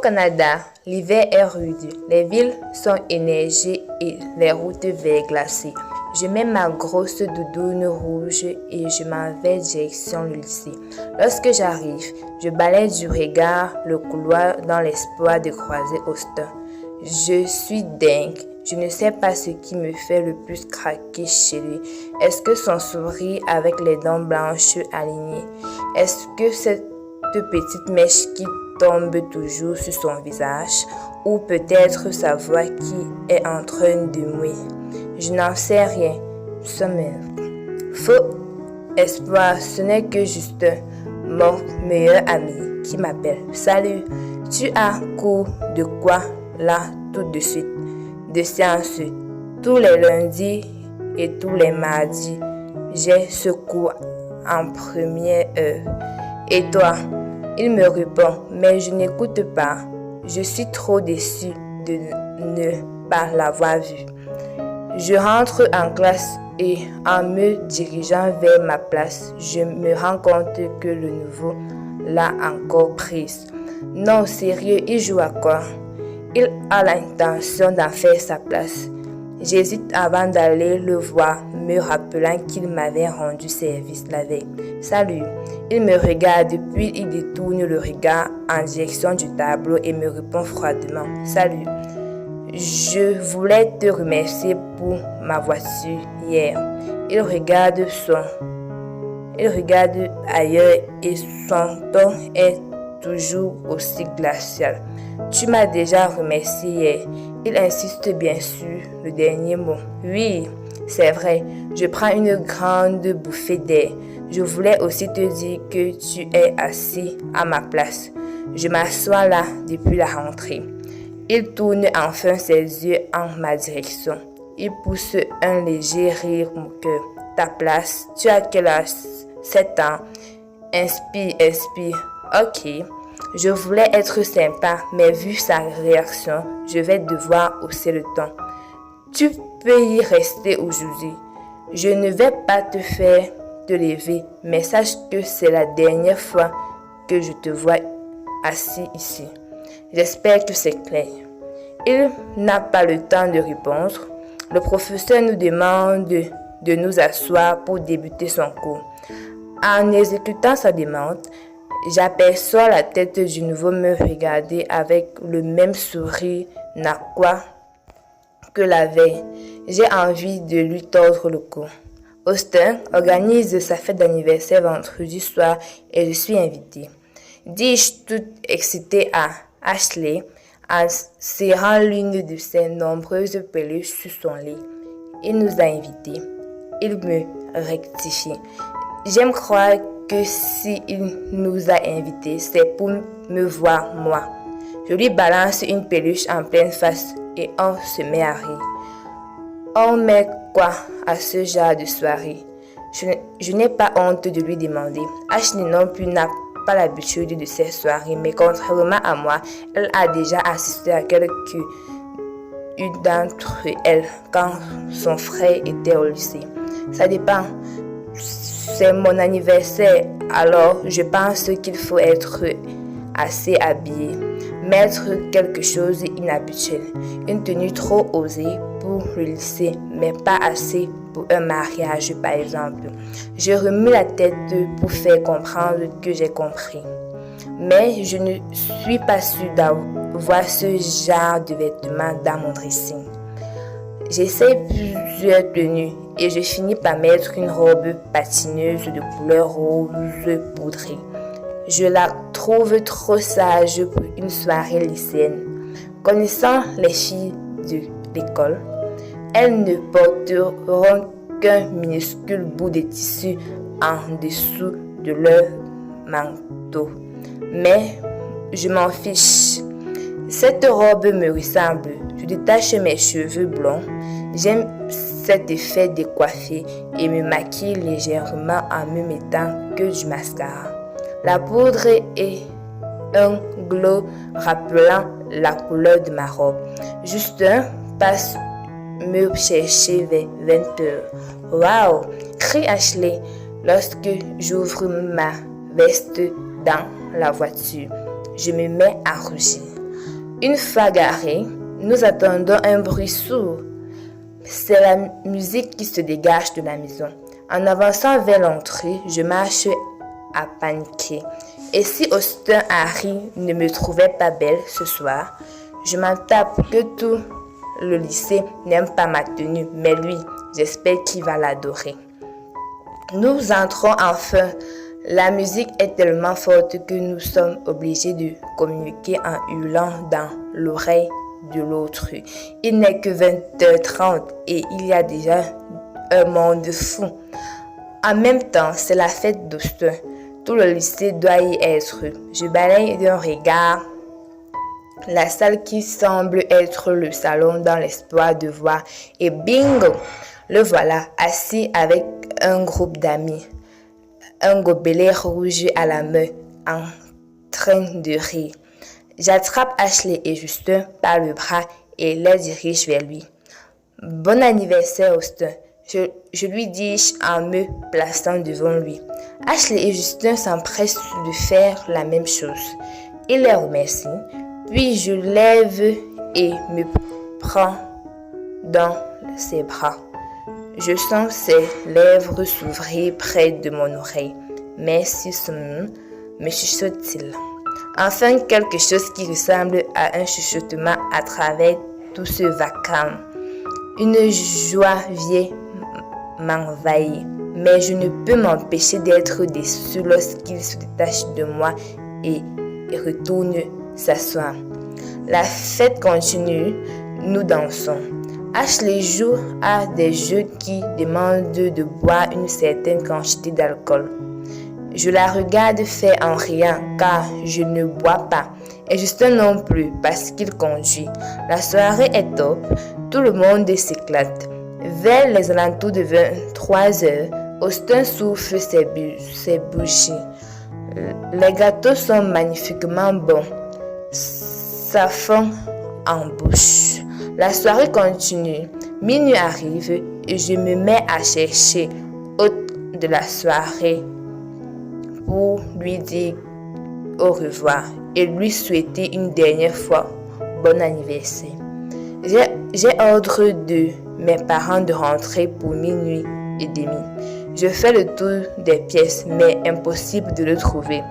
Canada, l'hiver est rude, les villes sont éneigées et les routes verglacées. Je mets ma grosse doudoune rouge et je m'en vais direction le lycée. Lorsque j'arrive, je balaye du regard le couloir dans l'espoir de croiser Austin. Je suis dingue. Je ne sais pas ce qui me fait le plus craquer chez lui. Est-ce que son sourire avec les dents blanches alignées? Est-ce que cette petite mèche qui tombe toujours sur son visage? Ou peut-être sa voix qui est en train de mouiller? Je n'en sais rien. Sommeil. Faux espoir, ce n'est que Justin, mon meilleur ami, qui m'appelle. Salut, tu as cours de quoi là tout de suite? De sciences. Tous les lundis et tous les mardis, j'ai ce cours en première heure. Et toi? Il me répond, mais je n'écoute pas. Je suis trop déçue de ne pas l'avoir vu. Je rentre en classe et en me dirigeant vers ma place, je me rends compte que le nouveau l'a encore prise. Non, sérieux, il joue à quoi? Il a l'intention d'en faire sa place. J'hésite avant d'aller le voir, me rappelant qu'il m'avait rendu service la veille. Salut. Il me regarde, puis il détourne le regard en direction du tableau et me répond froidement. Salut. Je voulais te remercier pour ma voiture hier. Il regarde ailleurs et son ton est toujours aussi glacial. Tu m'as déjà remercié hier. Il insiste bien sur le dernier mot. Oui, c'est vrai. Je prends une grande bouffée d'air. Je voulais aussi te dire que tu es assis à ma place. Je m'assois là depuis la rentrée. Il tourne enfin ses yeux en ma direction. Il pousse un léger rire moqueur. Ta place, tu as quel âge? 7 ans. Inspire, expire. Ok. Je voulais être sympa, mais vu sa réaction, je vais devoir hausser le ton. Tu peux y rester aujourd'hui. Je ne vais pas te faire te lever, mais sache que c'est la dernière fois que je te vois assis ici. J'espère que c'est clair. Il n'a pas le temps de répondre. Le professeur nous demande de nous asseoir pour débuter son cours. En exécutant sa demande, j'aperçois la tête du nouveau me regarder avec le même sourire narquois que la veille. J'ai envie de lui tordre le cou. Austin organise sa fête d'anniversaire vendredi soir et je suis invitée. Dis-je toute excitée à Ashley en serrant l'une de ses nombreuses peluches sur son lit. Il nous a invités. Il me rectifie. J'aime croire que s'il nous a invités, c'est pour me voir moi. Je lui balance une peluche en pleine face et on se met à rire. On met quoi à ce genre de soirée? Je n'ai pas honte de lui demander. Ashley non plus n'a pas l'habitude de ces soirées, mais contrairement à moi, elle a déjà assisté à quelques-unes d'entre elles quand son frère était au lycée. Ça dépend. C'est mon anniversaire, alors je pense qu'il faut être assez habillé. Mettre quelque chose d'inhabituel. Une tenue trop osée pour le lycée, mais pas assez pour un mariage par exemple. Je remue la tête pour faire comprendre que j'ai compris. Mais je ne suis pas sûre d'avoir ce genre de vêtements dans mon dressing. J'essaie plusieurs tenues et je finis par mettre une robe patineuse de couleur rose poudrée. Je la trouve trop sage pour une soirée lycéenne. Connaissant les filles de l'école, elles ne porteront qu'un minuscule bout de tissu en dessous de leur manteau. Mais je m'en fiche. Cette robe me ressemble. Je détache mes cheveux blonds. J'aime cet effet décoiffé et me maquille légèrement en me mettant que du mascara. La poudre est un glow rappelant la couleur de ma robe. Justin passe me chercher vers 20h. Waouh! Crie Ashley lorsque j'ouvre ma veste dans la voiture. Je me mets à rougir. Une fois garés, nous attendons un bruit sourd. C'est la musique qui se dégage de la maison. En avançant vers l'entrée, je marche à paniquer. Et si Austin Harry ne me trouvait pas belle ce soir, je m'en tape que tout le lycée n'aime pas ma tenue, mais lui, j'espère qu'il va l'adorer. Nous entrons enfin. La musique est tellement forte que nous sommes obligés de communiquer en hurlant dans l'oreille de l'autre. Il n'est que 20h30 et il y a déjà un monde fou. En même temps, c'est la fête d'Austin. Tout le lycée doit y être. Je balaye d'un regard la salle qui semble être le salon dans l'espoir de voir. Et bingo, le voilà assis avec un groupe d'amis. Un gobelet rouge à la main, en train de rire. J'attrape Ashley et Justin par le bras et les dirige vers lui. Bon anniversaire, Austin, je lui dis en me plaçant devant lui. Ashley et Justin s'empressent de faire la même chose. Il les remercie, puis je lève et me prends dans ses bras. Je sens ses lèvres s'ouvrir près de mon oreille. Merci, me chuchote-t-il. Enfin, quelque chose qui ressemble à un chuchotement à travers tout ce vacarme. Une joie vieille m'envahit, mais je ne peux m'empêcher d'être déçu lorsqu'il se détache de moi et retourne s'asseoir. La fête continue, nous dansons. Ashley joue à des jeux qui demandent de boire une certaine quantité d'alcool. Je la regarde faire en riant car je ne bois pas et Justin non plus parce qu'il conduit. La soirée est top, tout le monde s'éclate. Vers les alentours de 23h, Austin souffle ses bougies. Les gâteaux sont magnifiquement bons. Ça fond en bouche. La soirée continue. Minuit arrive et je me mets à chercher hôte de la soirée pour lui dire au revoir et lui souhaiter une dernière fois bon anniversaire. J'ai ordre de mes parents de rentrer pour minuit et demi. Je fais le tour des pièces, mais impossible de le trouver.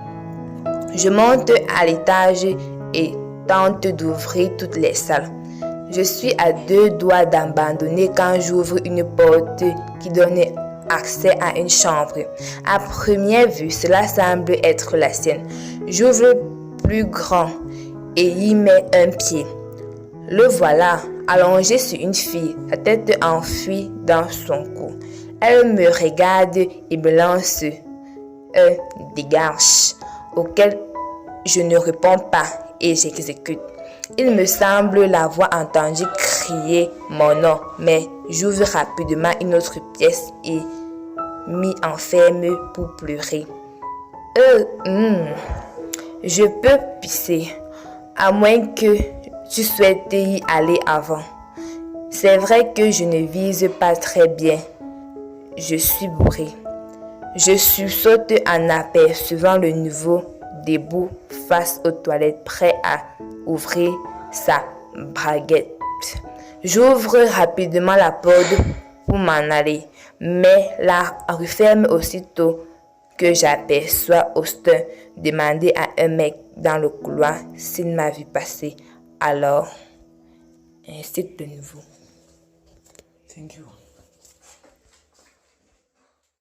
Je monte à l'étage et tente d'ouvrir toutes les salles. Je suis à 2 doigts d'abandonner quand j'ouvre une porte qui donne accès à une chambre. À première vue, cela semble être la sienne. J'ouvre plus grand et y mets un pied. Le voilà, allongé sur une fille, la tête enfouie dans son cou. Elle me regarde et me lance un dégage auquel je ne réponds pas et j'exécute. Il me semble l'avoir entendu crier mon nom, mais j'ouvre rapidement une autre pièce et m'y enferme pour pleurer. Je peux pisser, à moins que tu souhaites y aller avant. C'est vrai que je ne vise pas très bien. Je suis bourré. Je sursaute en apercevant le nouveau debout face aux toilettes, prêt à ouvrir sa braguette. J'ouvre rapidement la porte pour m'en aller, mais la referme aussitôt que j'aperçois Austin demander à un mec dans le couloir s'il m'a vu passer. Alors, incite de nouveau. Thank you.